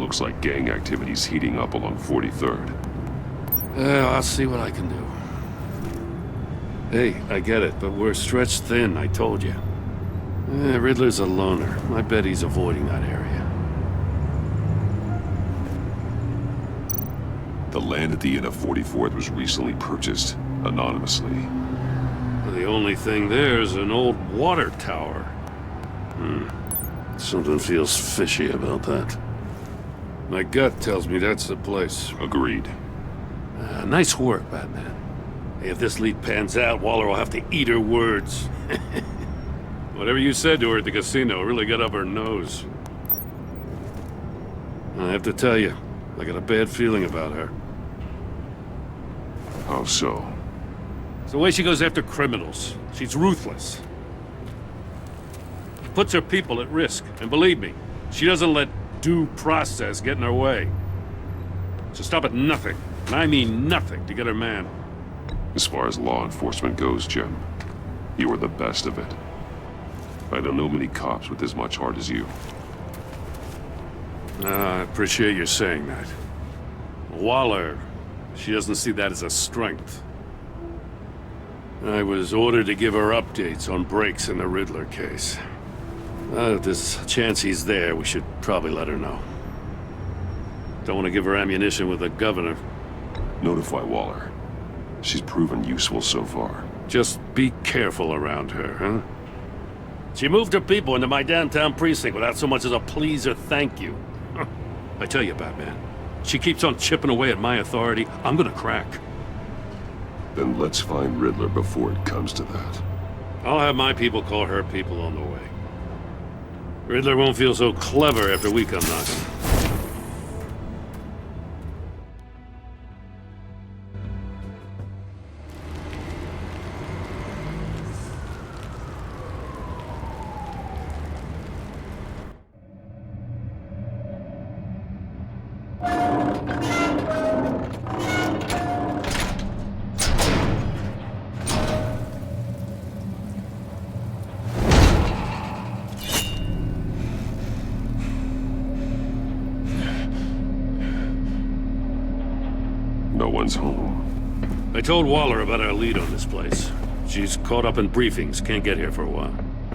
Looks like gang activity's heating up along 43rd. I'll see what I can do. Hey, I get it, but we're stretched thin, I told you. Riddler's a loner. I bet he's avoiding that area. The land at the end of 44th was recently purchased, anonymously. The only thing there is an old water tower. Something feels fishy about that. My gut tells me that's the place. Agreed. Nice work, Batman. Hey, if this lead pans out, Waller will have to eat her words. Whatever you said to her at the casino really got up her nose. I have to tell you, I got a bad feeling about her. How so? It's the way she goes after criminals. She's ruthless. Puts her people at risk, and believe me, she doesn't let due process get in her way. She'll stop at nothing, and I mean nothing, to get her man. As far as law enforcement goes, Jim, you are the best of it. I don't know many cops with as much heart as you. I appreciate you saying that. Waller, she doesn't see that as a strength. I was ordered to give her updates on breaks in the Riddler case. If there's a chance he's there, we should probably let her know. Don't want to give her ammunition with the governor. Notify Waller. She's proven useful so far. Just be careful around her, huh? She moved her people into my downtown precinct without so much as a please or thank you. I tell you, Batman, she keeps on chipping away at my authority, I'm gonna crack. Then let's find Riddler before it comes to that. I'll have my people call her people on the way. Riddler won't feel so clever after we come knocking. No one's home. I told Waller about our lead on this place. She's caught up in briefings, can't get here for a while.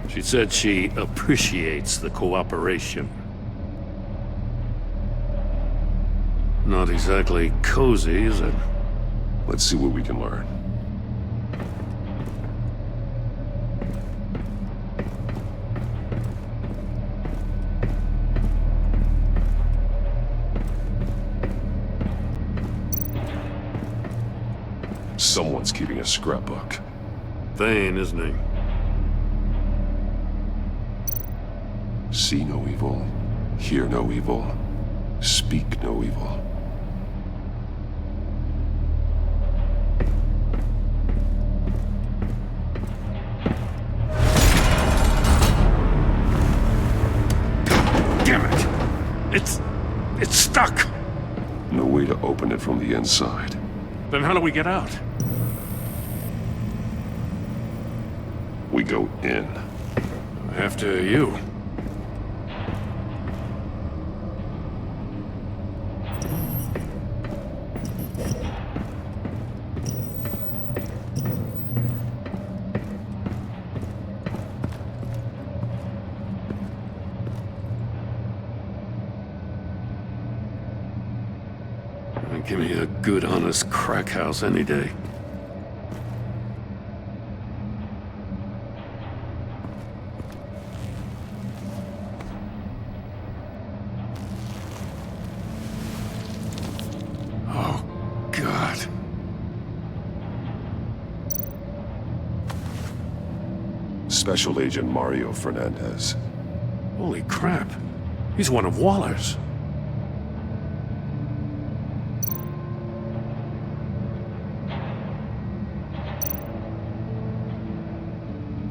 She said she appreciates the cooperation. Not exactly cozy, is it? Let's see what we can learn. Someone's keeping a scrapbook. Thane, isn't he? See no evil, hear no evil, speak no evil. Damn it! It's stuck! No way to open it from the inside. Then how do we get out? We go in. After you. Give me a good, honest crack house any day. Oh, God. Special Agent Mario Fernandez. Holy crap. He's one of Waller's.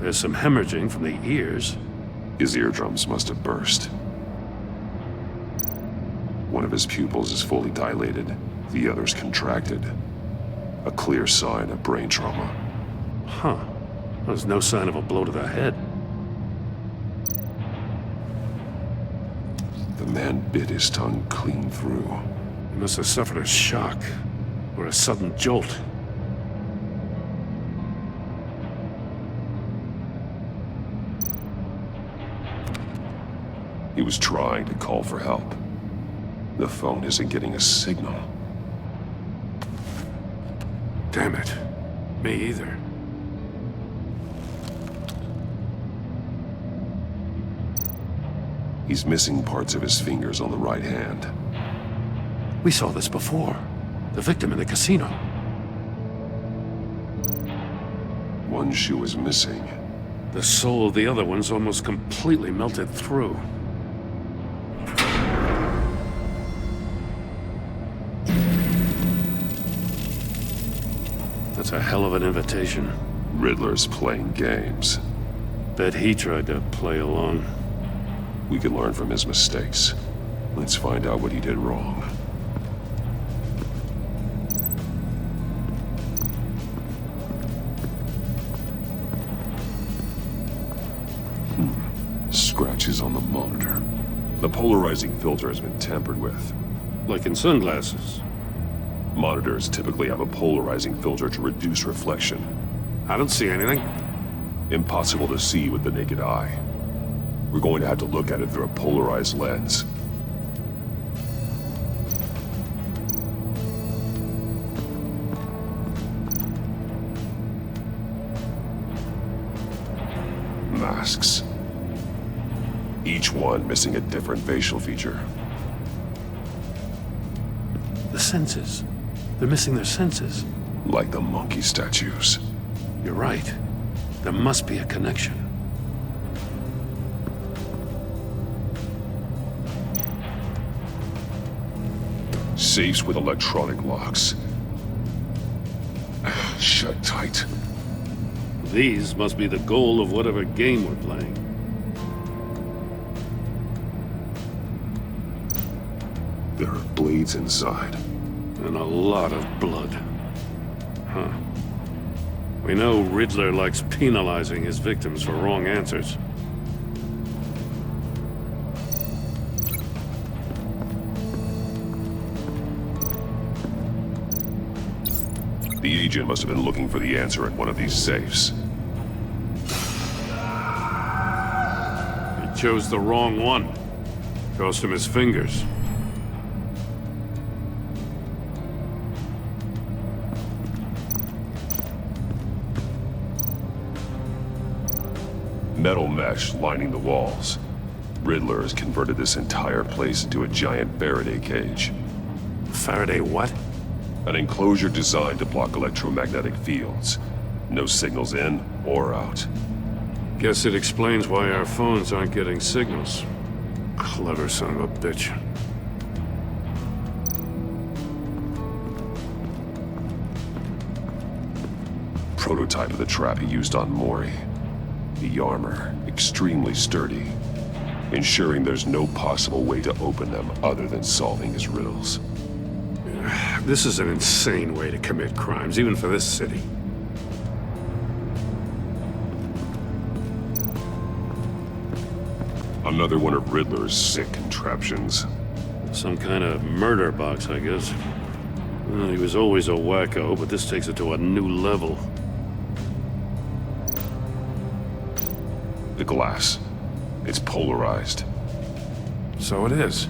There's some hemorrhaging from the ears. His eardrums must have burst. One of his pupils is fully dilated, the other's contracted. A clear sign of brain trauma. Huh. There's no sign of a blow to the head. The man bit his tongue clean through. He must have suffered a shock, or a sudden jolt. He was trying to call for help. The phone isn't getting a signal. Damn it. Me either. He's missing parts of his fingers on the right hand. We saw this before. The victim in the casino. One shoe is missing. The sole of the other one's almost completely melted through. That's a hell of an invitation. Riddler's playing games. Bet he tried to play along. We can learn from his mistakes. Let's find out what he did wrong. Scratches on the monitor. The polarizing filter has been tampered with. Like in sunglasses. Monitors typically have a polarizing filter to reduce reflection. I don't see anything. Impossible to see with the naked eye. We're going to have to look at it through a polarized lens. Masks. Each one missing a different facial feature. The senses. They're missing their senses. Like the monkey statues. You're right. There must be a connection. Safes with electronic locks. Shut tight. These must be the goal of whatever game we're playing. There are blades inside. And a lot of blood. Huh. We know Riddler likes penalizing his victims for wrong answers. The agent must have been looking for the answer in one of these safes. He chose the wrong one. Cost him his fingers. Metal mesh lining the walls. Riddler has converted this entire place into a giant Faraday cage. Faraday what? An enclosure designed to block electromagnetic fields. No signals in or out. Guess it explains why our phones aren't getting signals. Clever son of a bitch. Prototype of the trap he used on Mori. The armor, extremely sturdy, ensuring there's no possible way to open them other than solving his riddles. This is an insane way to commit crimes, even for this city. Another one of Riddler's sick contraptions. Some kind of murder box, I guess. Well, he was always a wacko, but this takes it to a new level. The glass. It's polarized. So it is.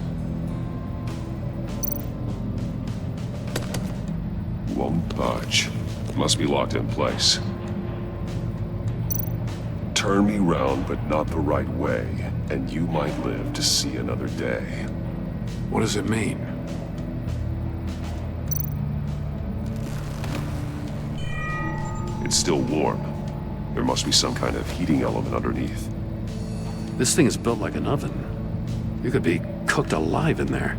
Won't budge. Must be locked in place. Turn me round, but not the right way, and you might live to see another day. What does it mean? It's still warm. There must be some kind of heating element underneath. This thing is built like an oven. You could be cooked alive in there.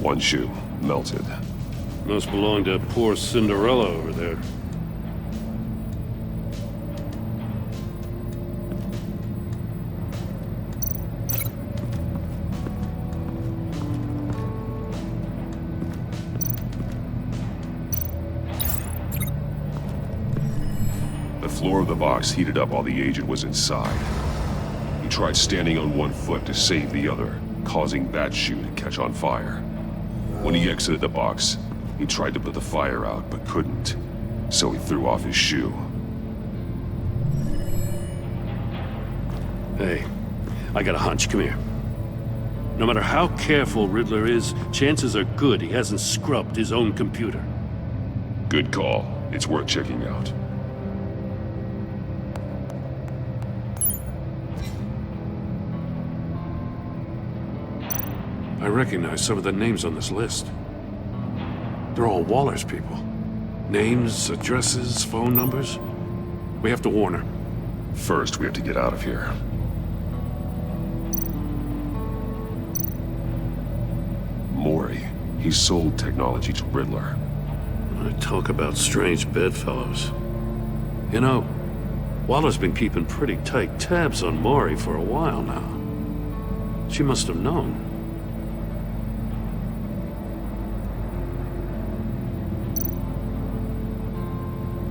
One shoe, melted. Must belong to poor Cinderella over there. The floor of the box heated up while the agent was inside. He tried standing on one foot to save the other, causing that shoe to catch on fire. When he exited the box, he tried to put the fire out, but couldn't, so he threw off his shoe. Hey, I got a hunch. Come here. No matter how careful Riddler is, chances are good he hasn't scrubbed his own computer. Good call. It's worth checking out. I recognize some of the names on this list. They're all Waller's people. Names, addresses, phone numbers. We have to warn her. First, we have to get out of here. Mori. He sold technology to Riddler. I talk about strange bedfellows. You know, Waller's been keeping pretty tight tabs on Mori for a while now. She must have known.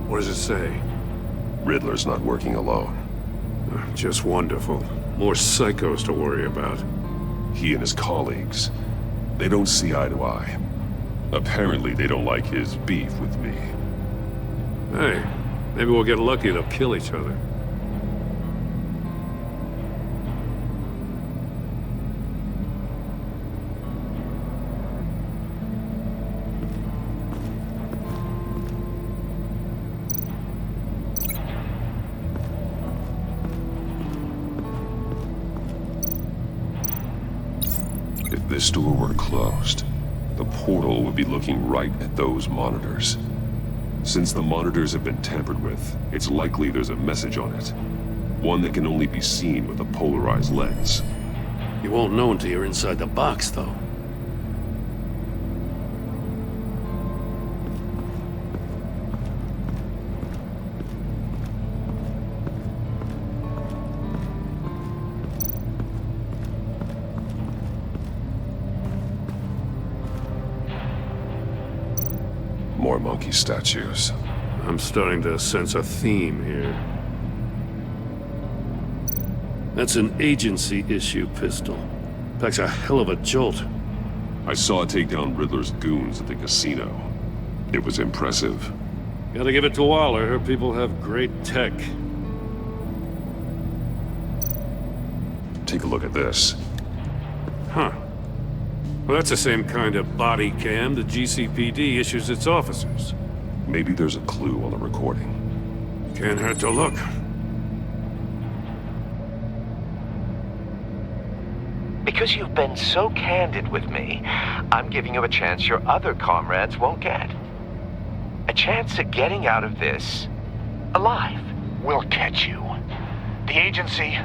What does it say? Riddler's not working alone. Just wonderful. More psychos to worry about. He and his colleagues, they don't see eye to eye. Apparently, they don't like his beef with me. Hey, maybe we'll get lucky to kill each other. If this door were closed, the portal would be looking right at those monitors. Since the monitors have been tampered with, it's likely there's a message on it. One that can only be seen with a polarized lens. You won't know until you're inside the box, though. More monkey statues. I'm starting to sense a theme here. That's an agency-issue pistol. Packs a hell of a jolt. I saw it take down Riddler's goons at the casino. It was impressive. Gotta give it to Waller. Her people have great tech. Take a look at this. Huh. Well, that's the same kind of body cam the GCPD issues its officers. Maybe there's a clue on the recording. Can't hurt to look. Because you've been so candid with me, I'm giving you a chance your other comrades won't get. A chance at getting out of this alive. We'll catch you. The agency,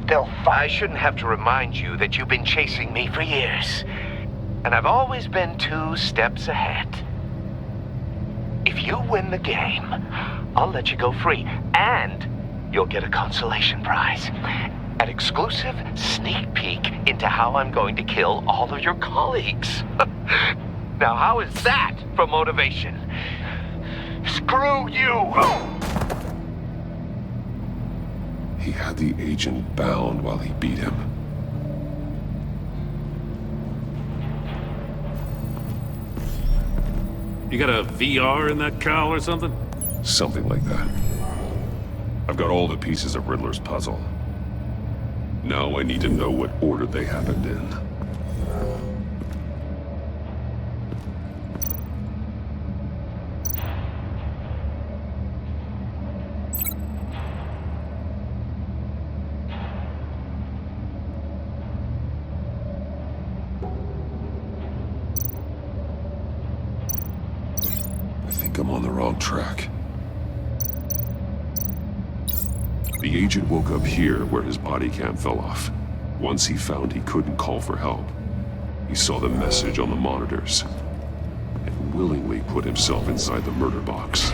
they'll I shouldn't have to remind you that you've been chasing me for years. And I've always been 2 steps ahead. If you win the game, I'll let you go free. And you'll get a consolation prize. An exclusive sneak peek into how I'm going to kill all of your colleagues. Now, how is that for motivation? screw you! He had the agent bound while he beat him. You got a VR in that cowl or something? Something like that. I've got all the pieces of Riddler's puzzle. Now I need to know what order they happened in. I think I'm on the wrong track. The agent woke up here where his body cam fell off. Once he found he couldn't call for help, he saw the message on the monitors and willingly put himself inside the murder box.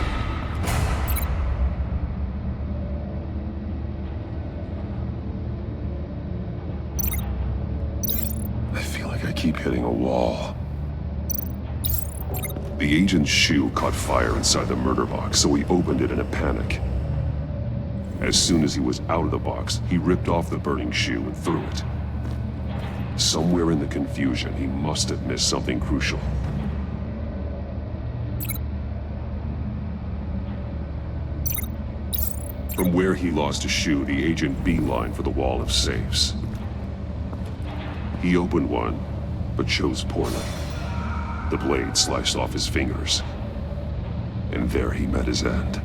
I feel like I keep hitting a wall. The agent's shoe caught fire inside the murder box, so he opened it in a panic. As soon as he was out of the box, he ripped off the burning shoe and threw it. Somewhere in the confusion, he must have missed something crucial. From where he lost a shoe, the agent beelined for the wall of safes. He opened one, but chose poorly. The blade sliced off his fingers. And there he met his end.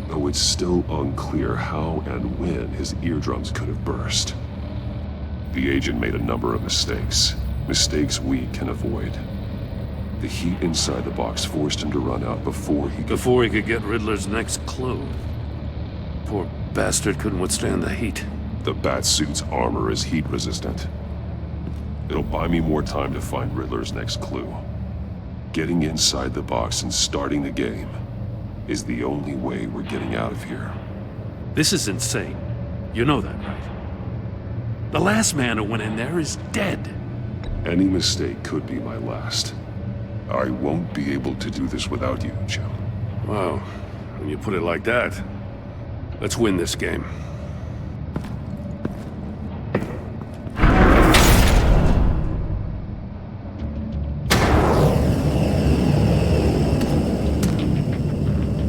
Though it's still unclear how and when his eardrums could have burst. The agent made a number of mistakes. Mistakes we can avoid. The heat inside the box forced him to run out before he could get Riddler's next clue. Poor bastard couldn't withstand the heat. The Batsuit's armor is heat resistant. It'll buy me more time to find Riddler's next clue. Getting inside the box and starting the game is the only way we're getting out of here. This is insane. You know that, right? The last man who went in there is dead. Any mistake could be my last. I won't be able to do this without you, Jim. Wow, when you put it like that, let's win this game.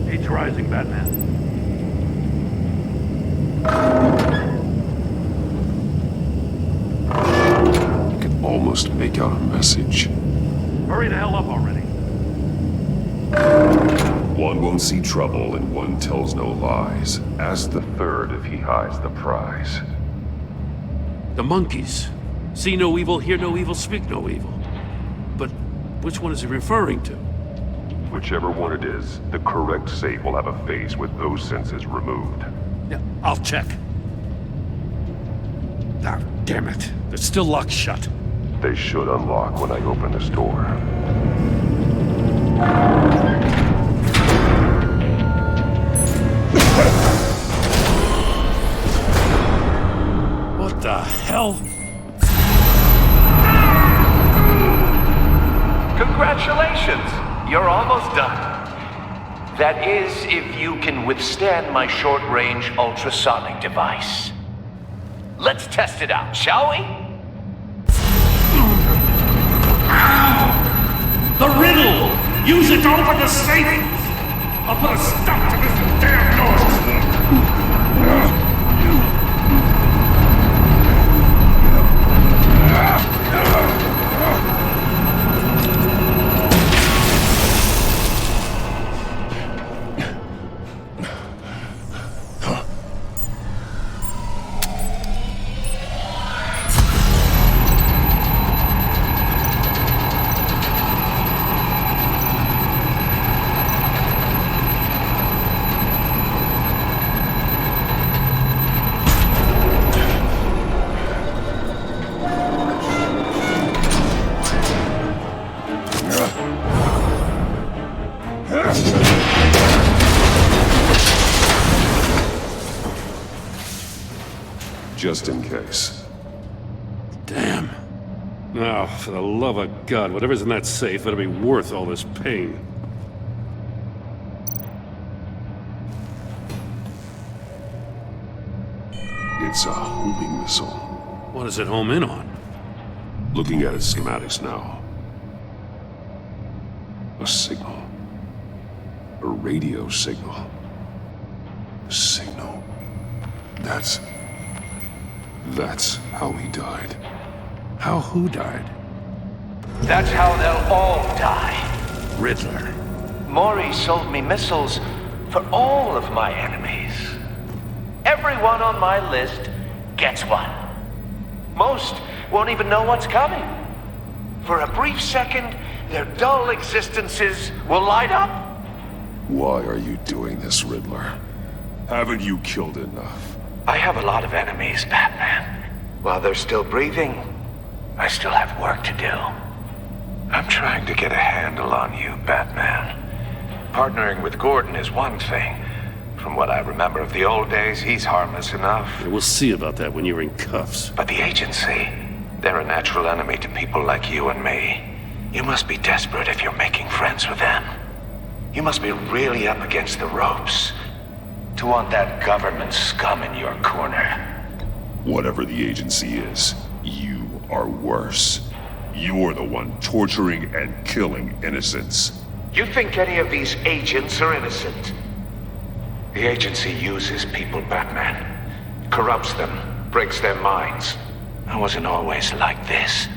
Heat's rising, Batman. I can almost make out a message. Hurry the hell up already. One won't see trouble and one tells no lies. Ask the third if he hides the prize. The monkeys. See no evil, hear no evil, speak no evil. But which one is he referring to? Whichever one it is, the correct safe will have a face with those senses removed. Yeah, I'll check. Ah, damn it. They're still locked shut. They should unlock when I open this door. What the hell? Congratulations! You're almost done. That is, if you can withstand my short-range ultrasonic device. Let's test it out, shall we? The Riddle! Use it to open the safe! I'll put a stop to this damn noise! Just in case. Damn. Now, for the love of God, whatever's in that safe better be worth all this pain. It's a homing missile. What does it home in on? Looking at its schematics now. A signal. A radio signal. A signal. That's how he died. How who died? That's how they'll all die. Riddler. Maury sold me missiles for all of my enemies. Everyone on my list gets one. Most won't even know what's coming. For a brief second, their dull existences will light up. Why are you doing this, Riddler? Haven't you killed enough? I have a lot of enemies, Batman. While they're still breathing, I still have work to do. I'm trying to get a handle on you, Batman. Partnering with Gordon is one thing. From what I remember of the old days, he's harmless enough. Yeah, we'll see about that when you're in cuffs. But the agency, they're a natural enemy to people like you and me. You must be desperate if you're making friends with them. You must be really up against the ropes to want that government scum in your corner. Whatever the agency is, you are worse. You're the one torturing and killing innocents. You think any of these agents are innocent? The agency uses people, Batman. Corrupts them, breaks their minds. I wasn't always like this.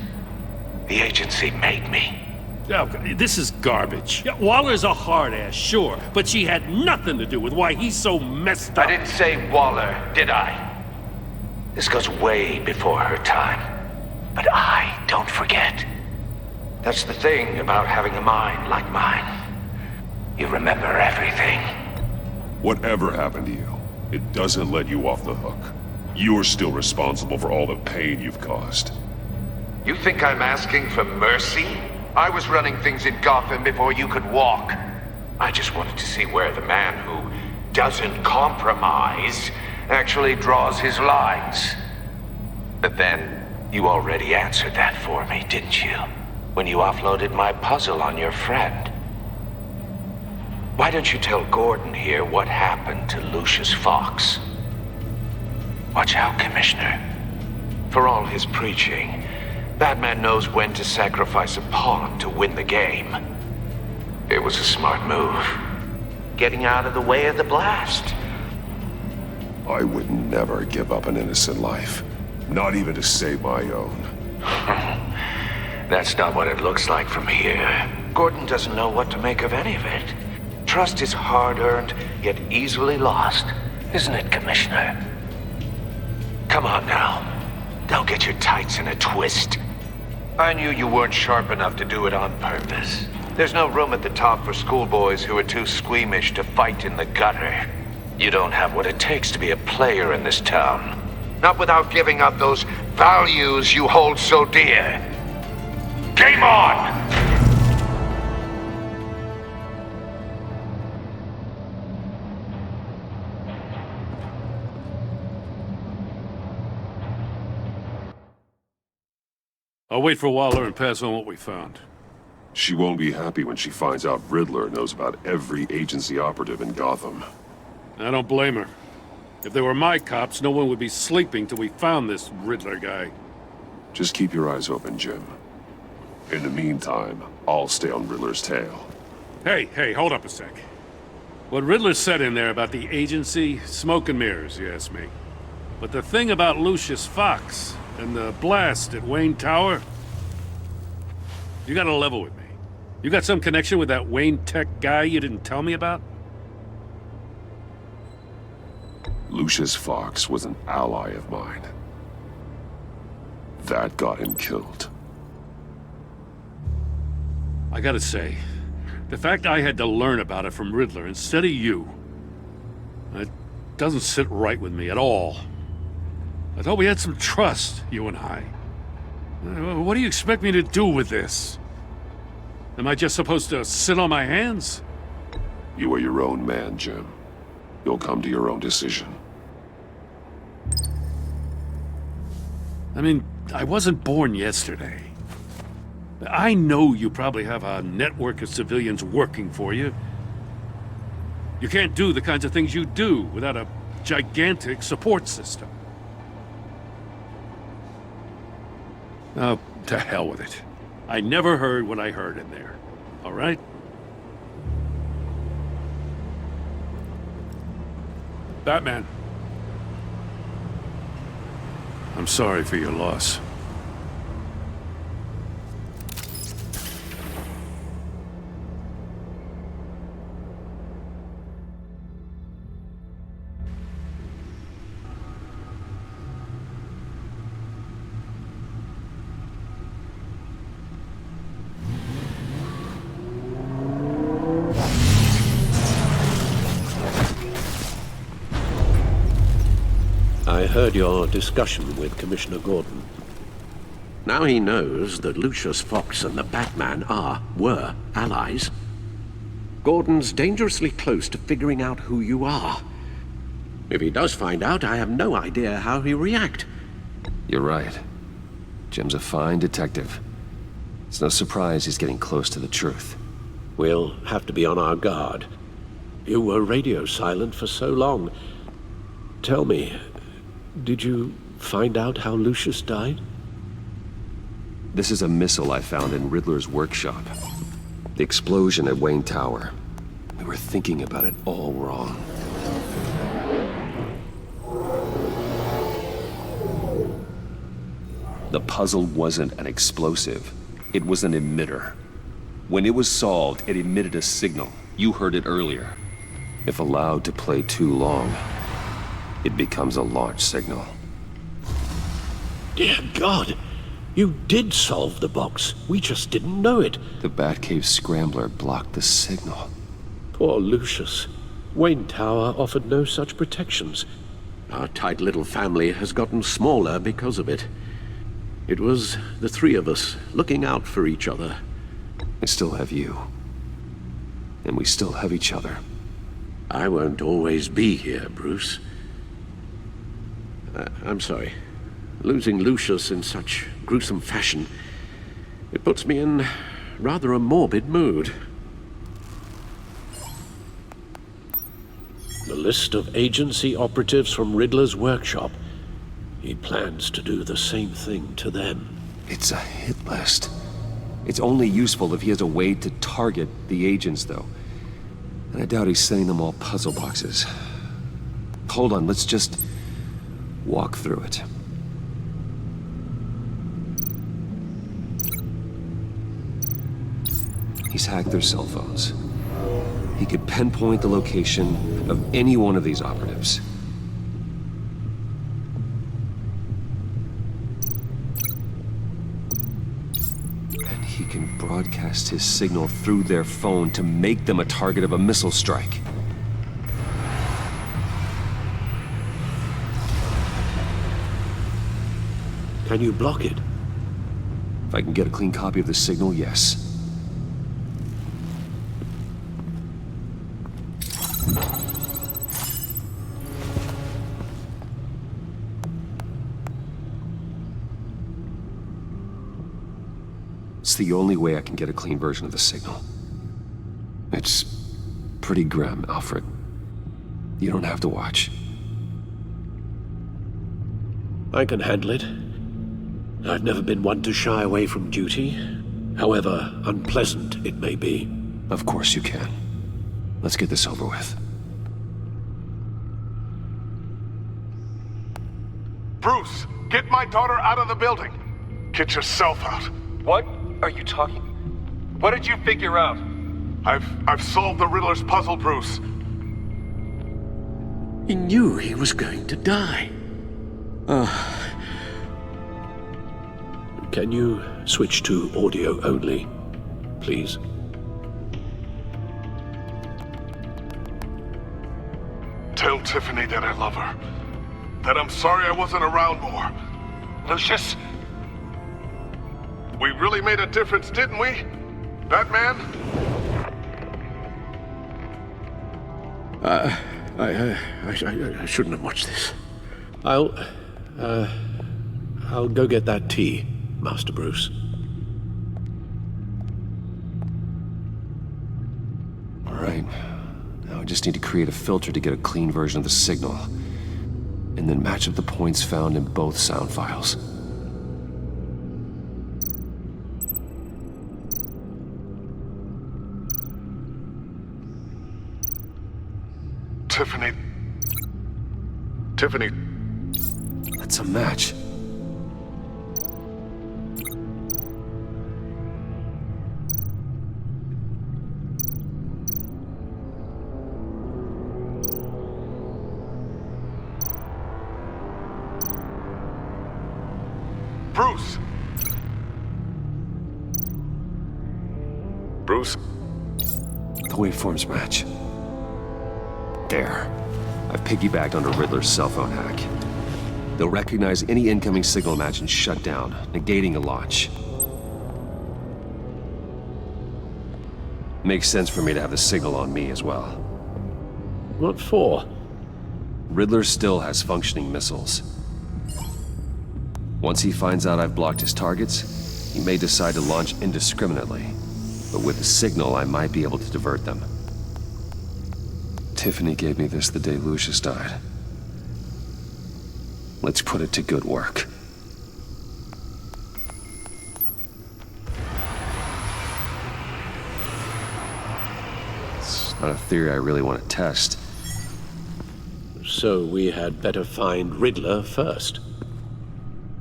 The agency made me. Oh, this is garbage. Yeah, Waller's a hard ass, sure, but she had nothing to do with why he's so messed up. I didn't say Waller, did I? This goes way before her time. But I don't forget. That's the thing about having a mind like mine. You remember everything. Whatever happened to you, it doesn't let you off the hook. You're still responsible for all the pain you've caused. You think I'm asking for mercy? I was running things in Gotham before you could walk. I just wanted to see where the man who doesn't compromise actually draws his lines. But then, you already answered that for me, didn't you? When you offloaded my puzzle on your friend. Why don't you tell Gordon here what happened to Lucius Fox? Watch out, Commissioner. For all his preaching, Batman knows when to sacrifice a pawn to win the game. It was a smart move. Getting out of the way of the blast. I would never give up an innocent life. Not even to save my own. That's not what it looks like from here. Gordon doesn't know what to make of any of it. Trust is hard-earned, yet easily lost. Isn't it, Commissioner? Come on now. Don't get your tights in a twist. I knew you weren't sharp enough to do it on purpose. There's no room at the top for schoolboys who are too squeamish to fight in the gutter. You don't have what it takes to be a player in this town. Not without giving up those values you hold so dear. Game on! I'll wait for Waller and pass on what we found. She won't be happy when she finds out Riddler knows about every agency operative in Gotham. I don't blame her. If they were my cops, no one would be sleeping till we found this Riddler guy. Just keep your eyes open, Jim. In the meantime, I'll stay on Riddler's tail. Hey, hold up a sec. What Riddler said in there about the agency, smoke and mirrors, you ask me. But the thing about Lucius Fox and the blast at Wayne Tower, you gotta level with me. You got some connection with that Wayne Tech guy you didn't tell me about? Lucius Fox was an ally of mine. That got him killed. I gotta say, the fact I had to learn about it from Riddler instead of you, it doesn't sit right with me at all. I thought we had some trust, you and I. What do you expect me to do with this? Am I just supposed to sit on my hands? You are your own man, Jim. You'll come to your own decision. I mean, I wasn't born yesterday. I know you probably have a network of civilians working for you. You can't do the kinds of things you do without a gigantic support system. Oh, to hell with it. I never heard what I heard in there. All right? Batman. I'm sorry for your loss. I heard your discussion with Commissioner Gordon. Now he knows that Lucius Fox and the Batman were allies. Gordon's dangerously close to figuring out who you are. If he does find out, I have no idea how he'll react. You're right. Jim's a fine detective. It's no surprise he's getting close to the truth. We'll have to be on our guard. You were radio silent for so long. Tell me, did you find out how Lucius died? This is a missile I found in Riddler's workshop. The explosion at Wayne Tower. We were thinking about it all wrong. The puzzle wasn't an explosive. It was an emitter. When it was solved, it emitted a signal. You heard it earlier. If allowed to play too long, it becomes a launch signal. Dear God! You did solve the box. We just didn't know it. The Batcave scrambler blocked the signal. Poor Lucius. Wayne Tower offered no such protections. Our tight little family has gotten smaller because of it. It was the three of us looking out for each other. I still have you. And we still have each other. I won't always be here, Bruce. I'm sorry. Losing Lucius in such gruesome fashion, it puts me in rather a morbid mood. The list of agency operatives from Riddler's workshop. He plans to do the same thing to them. It's a hit list. It's only useful if he has a way to target the agents, though. And I doubt he's sending them all puzzle boxes. Hold on, let's just walk through it. He's hacked their cell phones. He could pinpoint the location of any one of these operatives. And he can broadcast his signal through their phone to make them a target of a missile strike. Can you block it? If I can get a clean copy of the signal, yes. It's the only way I can get a clean version of the signal. It's pretty grim, Alfred. You don't have to watch. I can handle it. I've never been one to shy away from duty, however unpleasant it may be. Of course you can. Let's get this over with. Bruce, get my daughter out of the building. Get yourself out. What are you talking? What did you figure out? I've solved the Riddler's puzzle, Bruce. He knew he was going to die. Can you switch to audio only, please? Tell Tiffany that I love her. That I'm sorry I wasn't around more. Lucius? We really made a difference, didn't we? Batman? I shouldn't have watched this. I'll go get that tea, Master Bruce. All right. Now I just need to create a filter to get a clean version of the signal. And then match up the points found in both sound files. Tiffany. That's a match. Bruce. Bruce? The waveforms match. There. I've piggybacked onto Riddler's cell phone hack. They'll recognize any incoming signal match and shut down, negating a launch. Makes sense for me to have the signal on me as well. What for? Riddler still has functioning missiles. Once he finds out I've blocked his targets, he may decide to launch indiscriminately. But with the signal, I might be able to divert them. Tiffany gave me this the day Lucius died. Let's put it to good work. It's not a theory I really want to test. So we had better find Riddler first.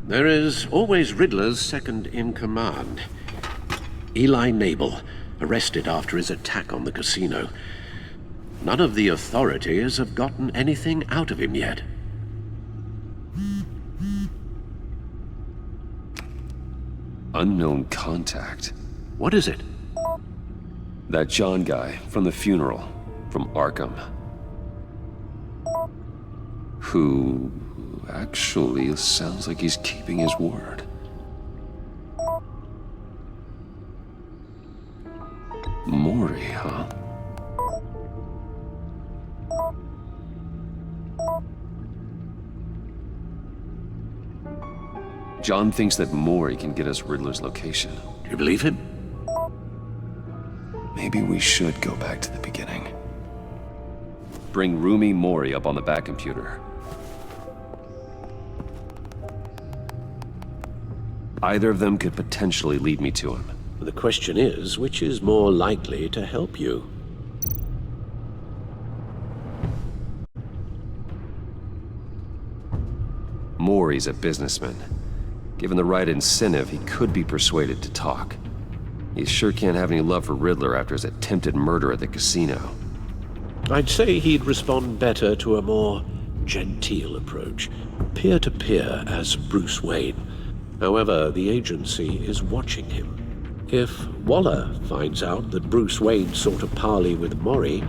There is always Riddler's second-in-command. Eli Nabel, arrested after his attack on the casino. None of the authorities have gotten anything out of him yet. Unknown contact. What is it? That John guy from the funeral, from Arkham. Who actually sounds like he's keeping his word. Maury, huh? John thinks that Maury can get us Riddler's location. Do you believe him? Maybe we should go back to the beginning. Bring Rumi Maury up on the back computer. Either of them could potentially lead me to him. The question is, which is more likely to help you? Maury's a businessman. Given the right incentive, he could be persuaded to talk. He sure can't have any love for Riddler after his attempted murder at the casino. I'd say he'd respond better to a more genteel approach, peer-to-peer as Bruce Wayne. However, the agency is watching him. If Waller finds out that Bruce Wayne sought a parley with Maury,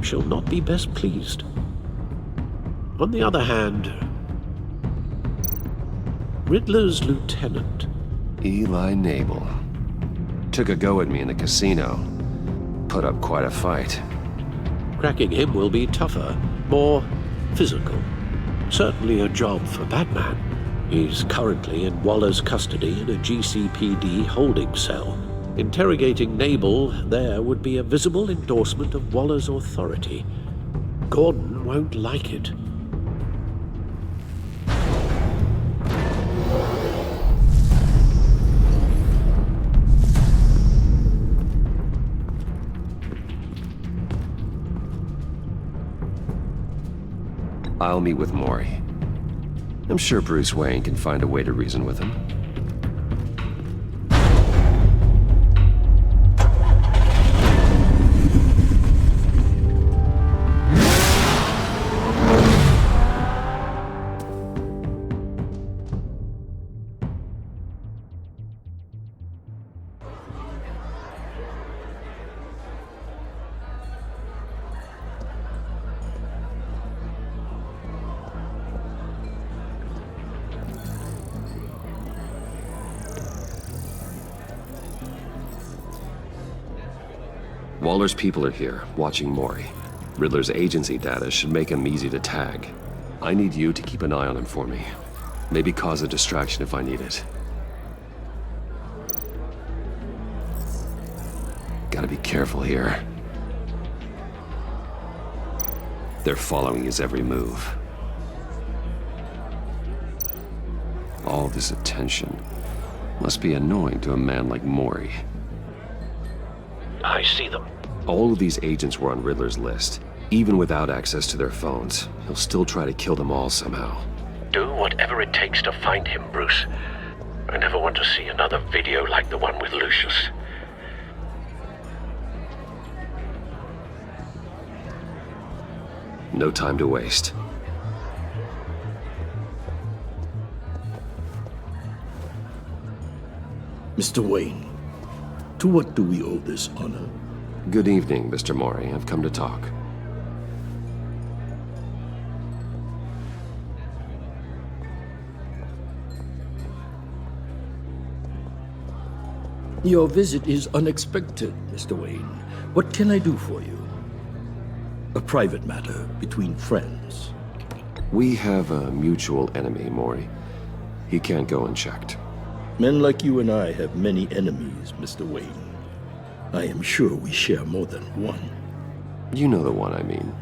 she'll not be best pleased. On the other hand, Riddler's lieutenant, Eli Nabel, took a go at me in the casino. Put up quite a fight. cracking him will be tougher, more physical. Certainly a job for Batman. He's currently in Waller's custody in a GCPD holding cell. Interrogating Nabel there would be a visible endorsement of Waller's authority. Gordon won't like it. I'll meet with Maury. I'm sure Bruce Wayne can find a way to reason with him. Waller's people are here, watching Maury. Riddler's agency data should make him easy to tag. I need you to keep an eye on him for me. Maybe cause a distraction if I need it. Gotta be careful here. They're following his every move. All this attention must be annoying to a man like Maury. I see them. All of these agents were on Riddler's list. Even without access to their phones, he'll still try to kill them all somehow. Do whatever it takes to find him, Bruce. I never want to see another video like the one with Lucius. No time to waste. Mr. Wayne, to what do we owe this honor? Good evening, Mr. Maury. I've come to talk. Your visit is unexpected, Mr. Wayne. What can I do for you? A private matter between friends. We have a mutual enemy, Maury. He can't go unchecked. Men like you and I have many enemies, Mr. Wayne. I am sure we share more than one. You know the one I mean.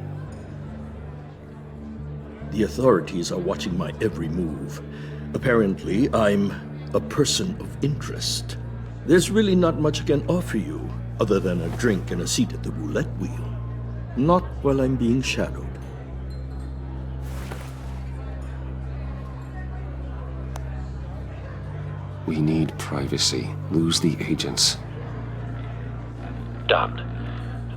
The authorities are watching my every move. Apparently, I'm a person of interest. There's really not much I can offer you, other than a drink and a seat at the roulette wheel. Not while I'm being shadowed. We need privacy. Lose the agents. Done.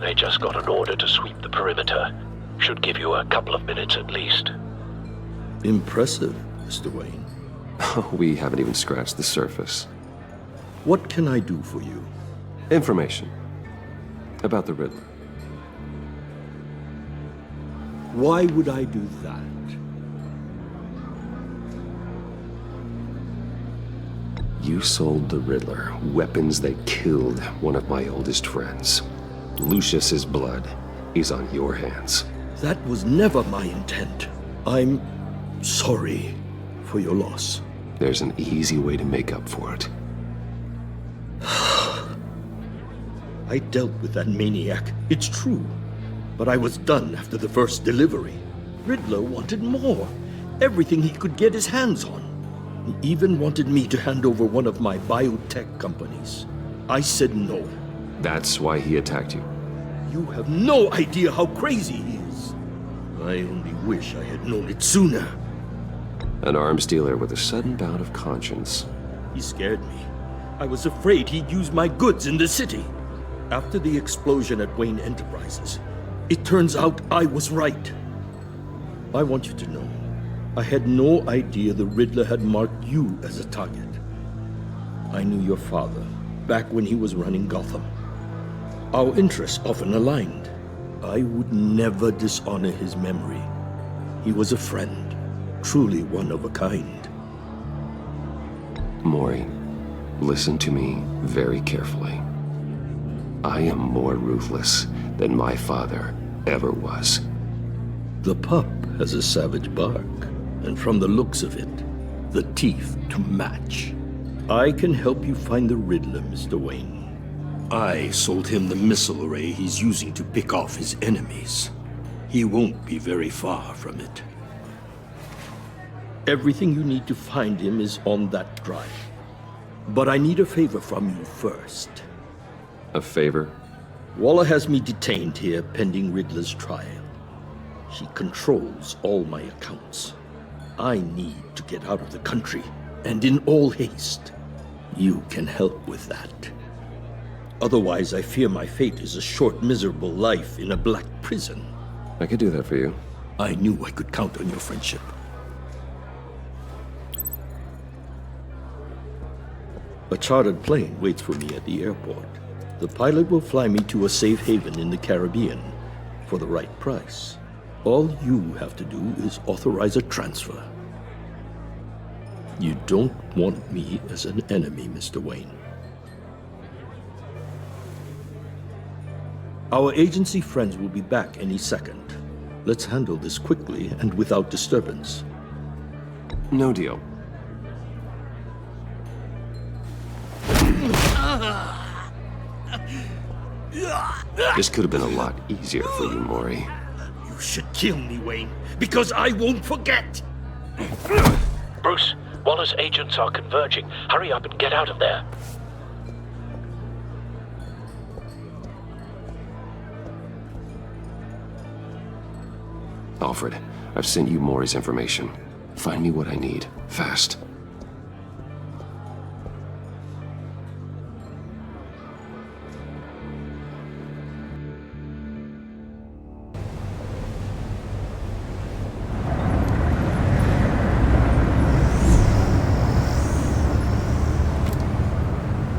They just got an order to sweep the perimeter. Should give you a couple of minutes at least. Impressive, Mr. Wayne. We haven't even scratched the surface. What can I do for you? Information. About the Riddler. Why would I do that? You sold the Riddler weapons that killed one of my oldest friends. Lucius's blood is on your hands. That was never my intent. I'm sorry for your loss. There's an easy way to make up for it. I dealt with that maniac, it's true. But I was done after the first delivery. Riddler wanted more. Everything he could get his hands on. He even wanted me to hand over one of my biotech companies. I said no. That's why he attacked you. You have no idea how crazy he is. I only wish I had known it sooner. An arms dealer with a sudden bout of conscience. He scared me. I was afraid he'd use my goods in the city. After the explosion at Wayne Enterprises, it turns out I was right. I want you to know, I had no idea the Riddler had marked you as a target. I knew your father back when he was running Gotham. Our interests often aligned. I would never dishonor his memory. He was a friend, truly one of a kind. Maury, listen to me very carefully. I am more ruthless than my father ever was. The pup has a savage bark, and from the looks of it, the teeth to match. I can help you find the Riddler, Mr. Wayne. I sold him the missile array he's using to pick off his enemies. He won't be very far from it. Everything you need to find him is on that drive. But I need a favor from you first. A favor? Waller has me detained here pending Riddler's trial. She controls all my accounts. I need to get out of the country, and in all haste. You can help with that. Otherwise, I fear my fate is a short, miserable life in a black prison. I could do that for you. I knew I could count on your friendship. A chartered plane waits for me at the airport. The pilot will fly me to a safe haven in the Caribbean for the right price. All you have to do is authorize a transfer. You don't want me as an enemy, Mr. Wayne. Our agency friends will be back any second. Let's handle this quickly and without disturbance. No deal. This could have been a lot easier for you, Maury. You should kill me, Wayne, because I won't forget! Bruce, Waller's agents are converging. Hurry up and get out of there. Alfred, I've sent you Maury's information. Find me what I need, fast.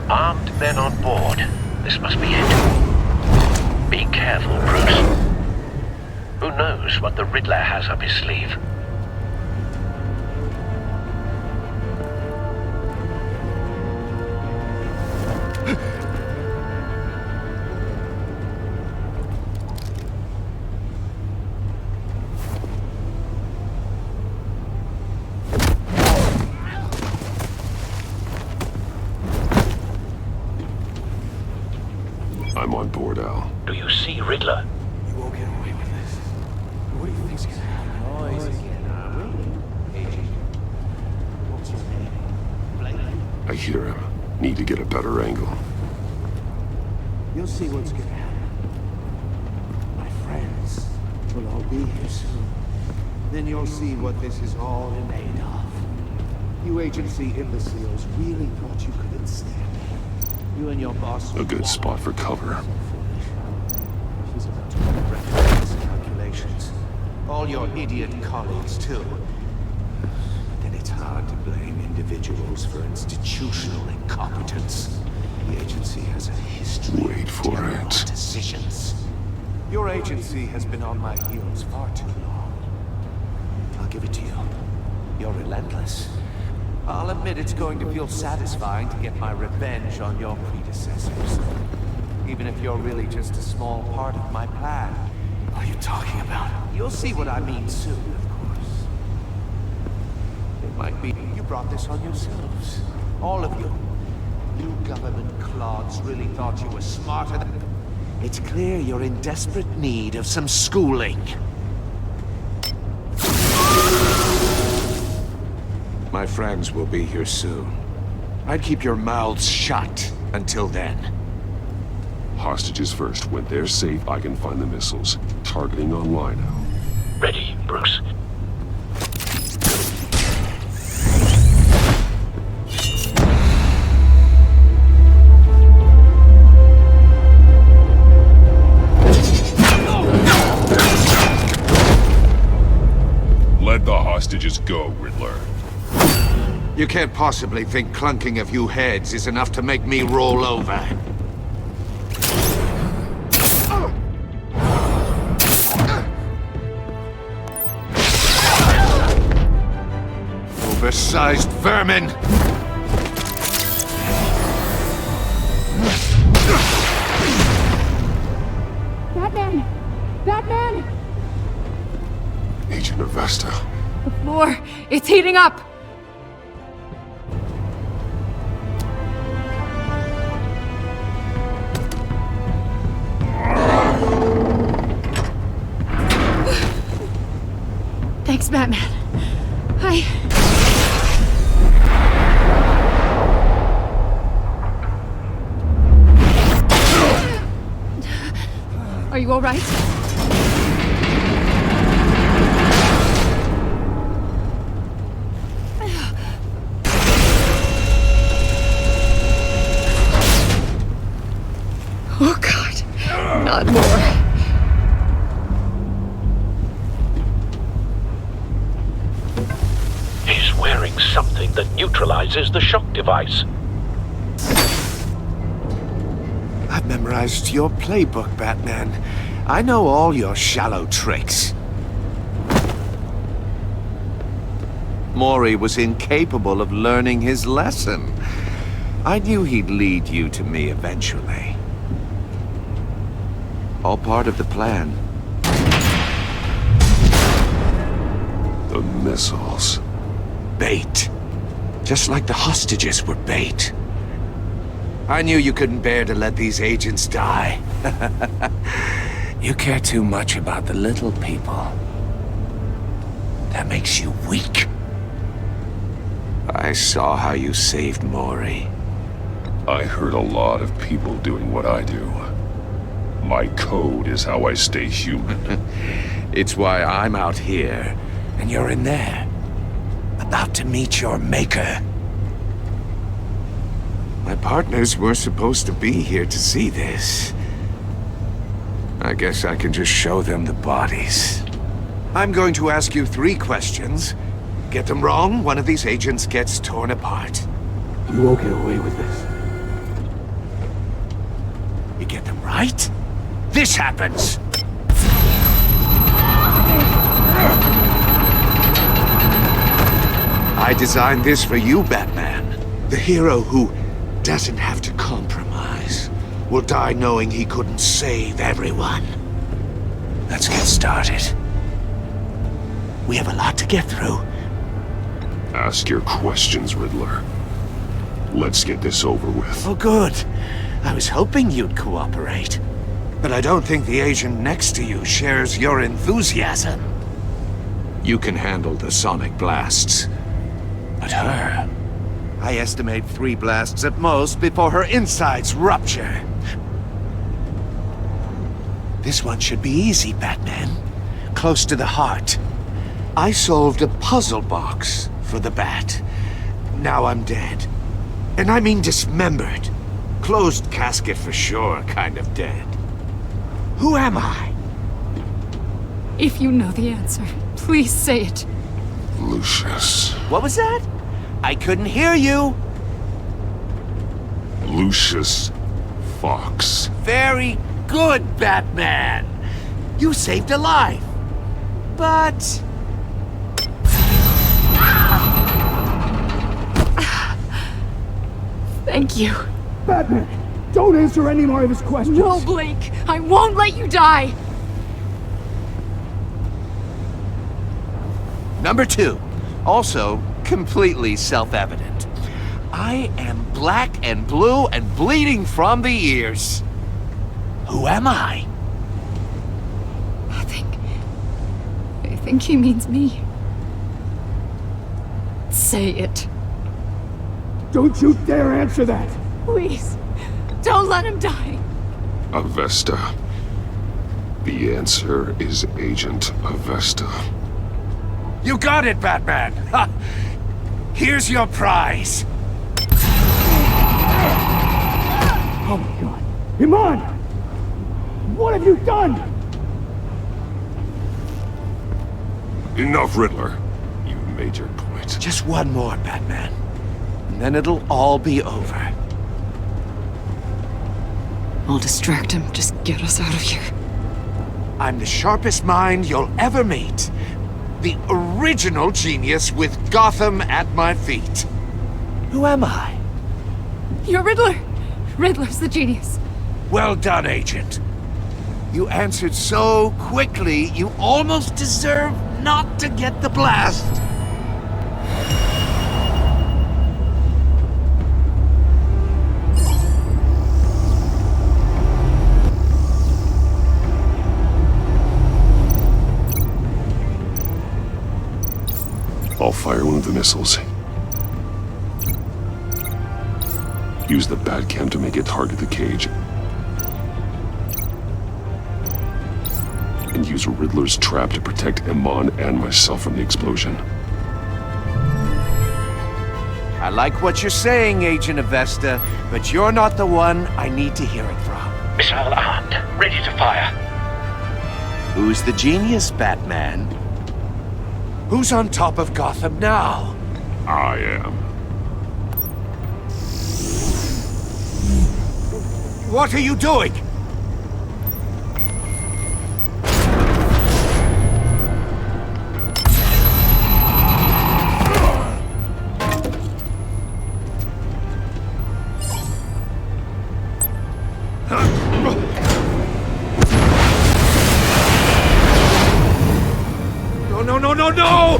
Armed men on board. This must be it. Be careful, Bruce. Who knows what the Riddler has up his sleeve? I'm on board, Al. Do you see Riddler? You won't get away with this. What do you think's gonna happen? What's your name? I hear him. Need to get a better angle. You'll see what's gonna happen. My friends will all be here soon. Then you'll see what this is all made of. You agency imbeciles really thought you could ensnare me. You and your boss... A good spot for cover. She's about to regret his calculations. All your idiot colleagues, too. Then it's hard to blame individuals for institutional incompetence. The agency has a history Wait of for terrible it. decisions. Your agency has been on my heels far too long. I'll give it to you. You're relentless. I'll admit it's going to feel satisfying to get my revenge on your predecessors. Even if you're really just a small part of my plan. What are you talking about? You'll see what I mean soon, of course. It might be you brought this on yourselves. All of you. You government clods really thought you were smarter than... It's clear you're in desperate need of some schooling. My friends will be here soon. I'd keep your mouths shut until then. Hostages first. When they're safe, I can find the missiles. Targeting online now. Ready, Bruce? Let the hostages go, Riddler. You can't possibly think clunking a few heads is enough to make me roll over. Oversized vermin! Batman! Batman! Agent Avesta. The floor, it's heating up! Thanks, Batman. Are you all right? Oh, God. Not more. He's wearing something that neutralizes the shock device. I've memorized your playbook, Batman. I know all your shallow tricks. Mori was incapable of learning his lesson. I knew he'd lead you to me eventually. All part of the plan. The missiles. Bait. Just like the hostages were bait. I knew you couldn't bear to let these agents die. You care too much about the little people. That makes you weak. I saw how you saved Mori. I heard a lot of people doing what I do. My code is how I stay human. It's why I'm out here, and you're in there. About to meet your maker. My partners were supposed to be here to see this. I guess I can just show them the bodies. I'm going to ask you 3 questions. Get them wrong, one of these agents gets torn apart. You won't get away with this. You get them right, this happens! I designed this for you, Batman. The hero who doesn't have to compromise will die knowing he couldn't save everyone. Let's get started. We have a lot to get through. Ask your questions, Riddler. Let's get this over with. Oh, good. I was hoping you'd cooperate. But I don't think the agent next to you shares your enthusiasm. You can handle the sonic blasts. But her... I estimate 3 blasts at most before her insides rupture. This one should be easy, Batman. Close to the heart. I solved a puzzle box for the Bat. Now I'm dead. And I mean dismembered. Closed casket for sure, kind of dead. Who am I? If you know the answer, please say it. Lucius. What was that? I couldn't hear you. Lucius Fox. Very good, Batman. You saved a life. But... Thank you. Batman, don't answer any more of his questions. No, Blake. I won't let you die. Number 2. Also, completely self-evident. I am black and blue and bleeding from the ears. Who am I? I think he means me. Say it. Don't you dare answer that! Please. Don't let him die. Avesta. The answer is Agent Avesta. You got it, Batman! Ha! Here's your prize! Oh my god. Iman! What have you done? Enough, Riddler. You've made your point. Just one more, Batman. And then it'll all be over. I'll distract him. Just get us out of here. I'm the sharpest mind you'll ever meet. The original genius with Gotham at my feet. Who am I? You're Riddler. Riddler's the genius. Well done, Agent. You answered so quickly, you almost deserve not to get the blast. I'll fire one of the missiles. Use the Batcam to make it target the cage. And use Riddler's trap to protect Iman and myself from the explosion. I like what you're saying, Agent Avesta, but you're not the one I need to hear it from. Missile armed, ready to fire. Who's the genius, Batman? Who's on top of Gotham now? I am. What are you doing? No!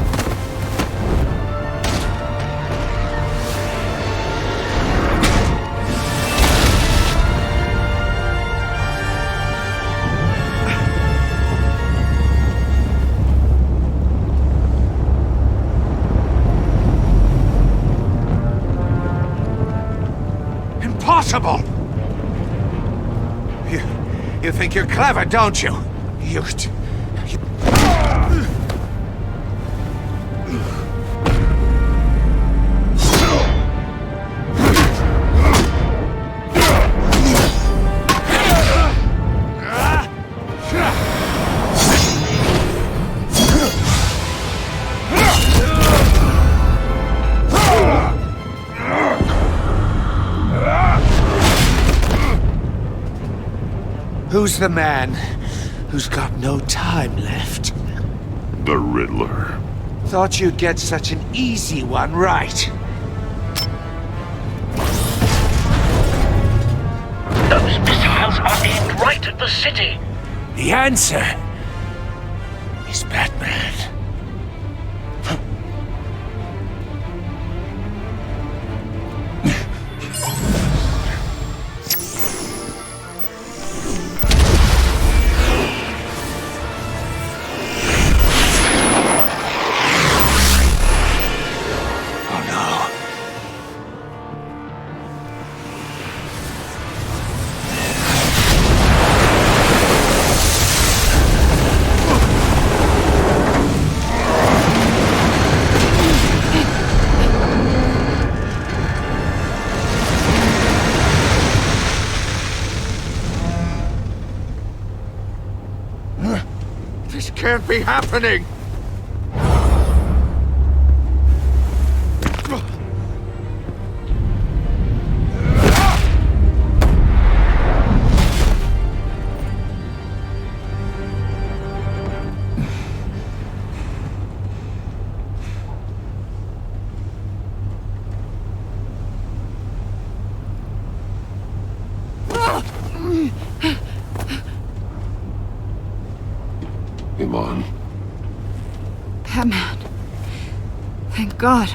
Impossible! You think you're clever, don't you? Who's the man who's got no time left? The Riddler. Thought you'd get such an easy one right. Those missiles are aimed right at the city. The answer is Batman. This can't be happening! Iman. Batman. Thank God.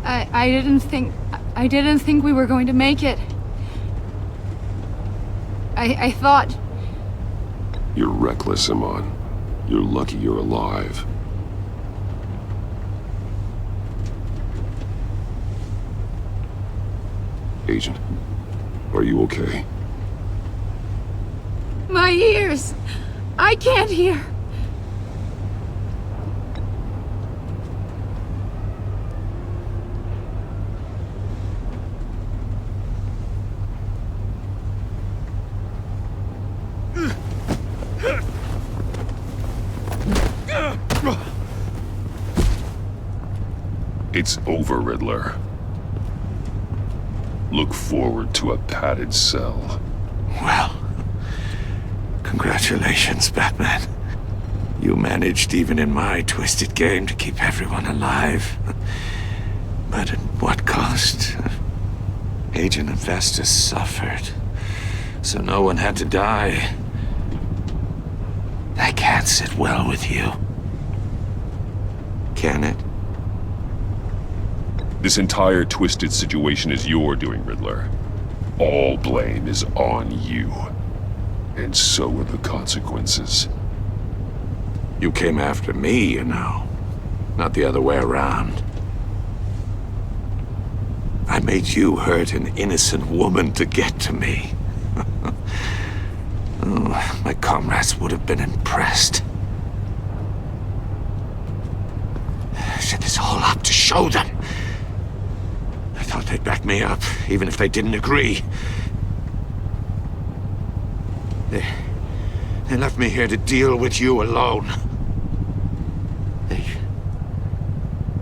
I didn't think we were going to make it. I thought... You're reckless, Iman. You're lucky you're alive. Agent, are you okay? My ears! I can't hear! It's over, Riddler. Look forward to a padded cell. Well, congratulations, Batman. You managed, even in my twisted game, to keep everyone alive. But at what cost? Agent Avesta suffered, so no one had to die. That can't sit well with you. Can it? This entire twisted situation is your doing, Riddler. All blame is on you. And so are the consequences. You came after me, you know. Not the other way around. I made you hurt an innocent woman to get to me. Oh, my comrades would have been impressed. I set this all up to show them. I thought they'd back me up, even if they didn't agree. They left me here to deal with you alone.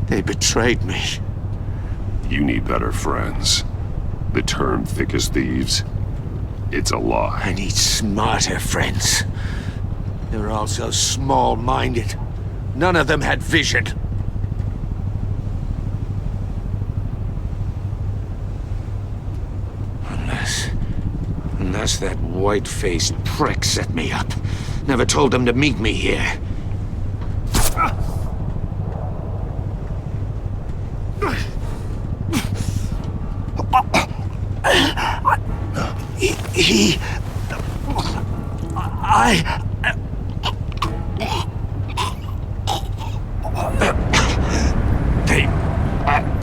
They betrayed me. You need better friends. The term thick as thieves, it's a lie. I need smarter friends. They're all so small-minded. None of them had vision. Unless that white-faced prick set me up. Never told them to meet me here.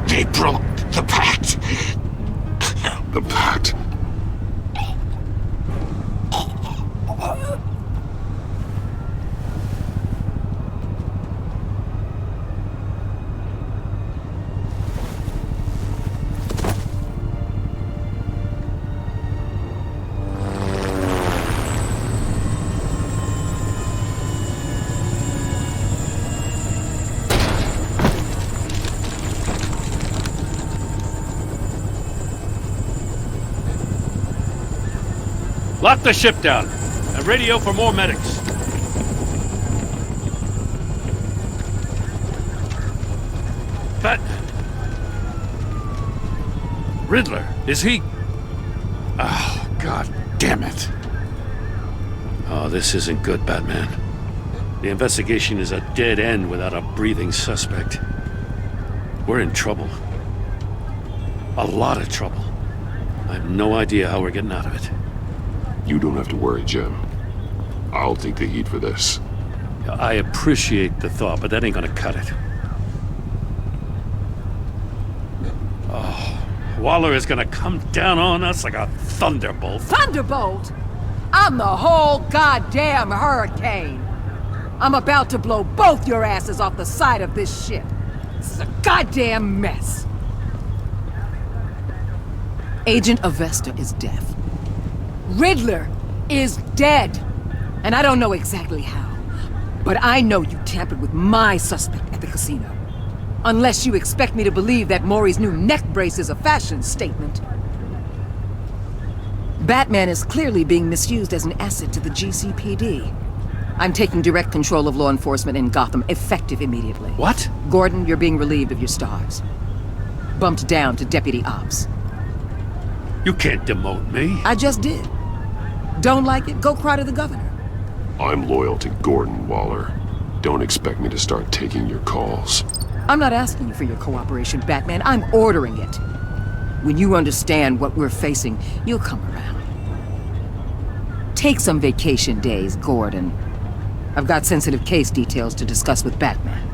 They broke the pact. The pact? Lock the ship down, and radio for more medics. But... Riddler, is he... Oh, God damn it. Oh, this isn't good, Batman. The investigation is a dead end without a breathing suspect. We're in trouble. A lot of trouble. I have no idea how we're getting out of it. You don't have to worry, Jim. I'll take the heat for this. I appreciate the thought, but that ain't gonna cut it. Oh, Waller is gonna come down on us like a thunderbolt. Thunderbolt? I'm the whole goddamn hurricane. I'm about to blow both your asses off the side of this ship. This is a goddamn mess. Agent Avesta is deaf. Riddler is dead. And I don't know exactly how. But I know you tampered with my suspect at the casino. Unless you expect me to believe that Maury's new neck brace is a fashion statement. Batman is clearly being misused as an asset to the GCPD. I'm taking direct control of law enforcement in Gotham, effective immediately. What? Gordon, you're being relieved of your stars. Bumped down to Deputy Ops. You can't demote me. I just did. Don't like it? Go cry to the governor. I'm loyal to Gordon, Waller. Don't expect me to start taking your calls. I'm not asking you for your cooperation, Batman. I'm ordering it. When you understand what we're facing, you'll come around. Take some vacation days, Gordon. I've got sensitive case details to discuss with Batman.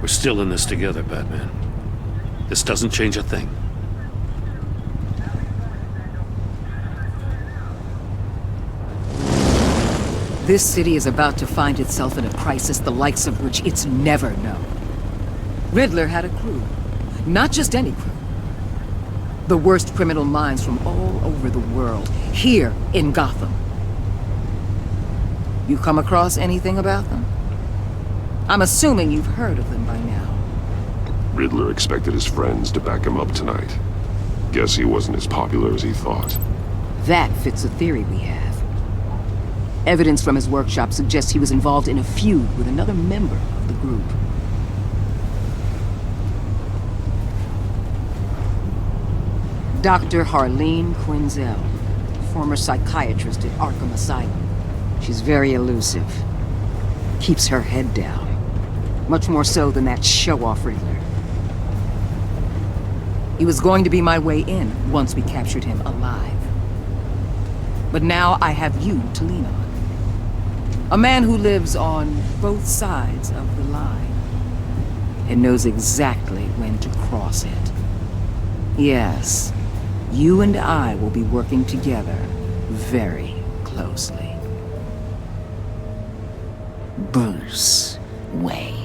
We're still in this together, Batman. This doesn't change a thing. This city is about to find itself in a crisis the likes of which it's never known. Riddler had a crew. Not just any crew. The worst criminal minds from all over the world, here in Gotham. You come across anything about them? I'm assuming you've heard of them by now. Riddler expected his friends to back him up tonight. Guess he wasn't as popular as he thought. That fits a theory we have. Evidence from his workshop suggests he was involved in a feud with another member of the group. Dr. Harleen Quinzel, former psychiatrist at Arkham Asylum. She's very elusive. Keeps her head down. Much more so than that show-off Riddler. He was going to be my way in once we captured him alive. But now I have you to lean on. A man who lives on both sides of the line and knows exactly when to cross it. Yes, you and I will be working together very closely. Bruce Wayne.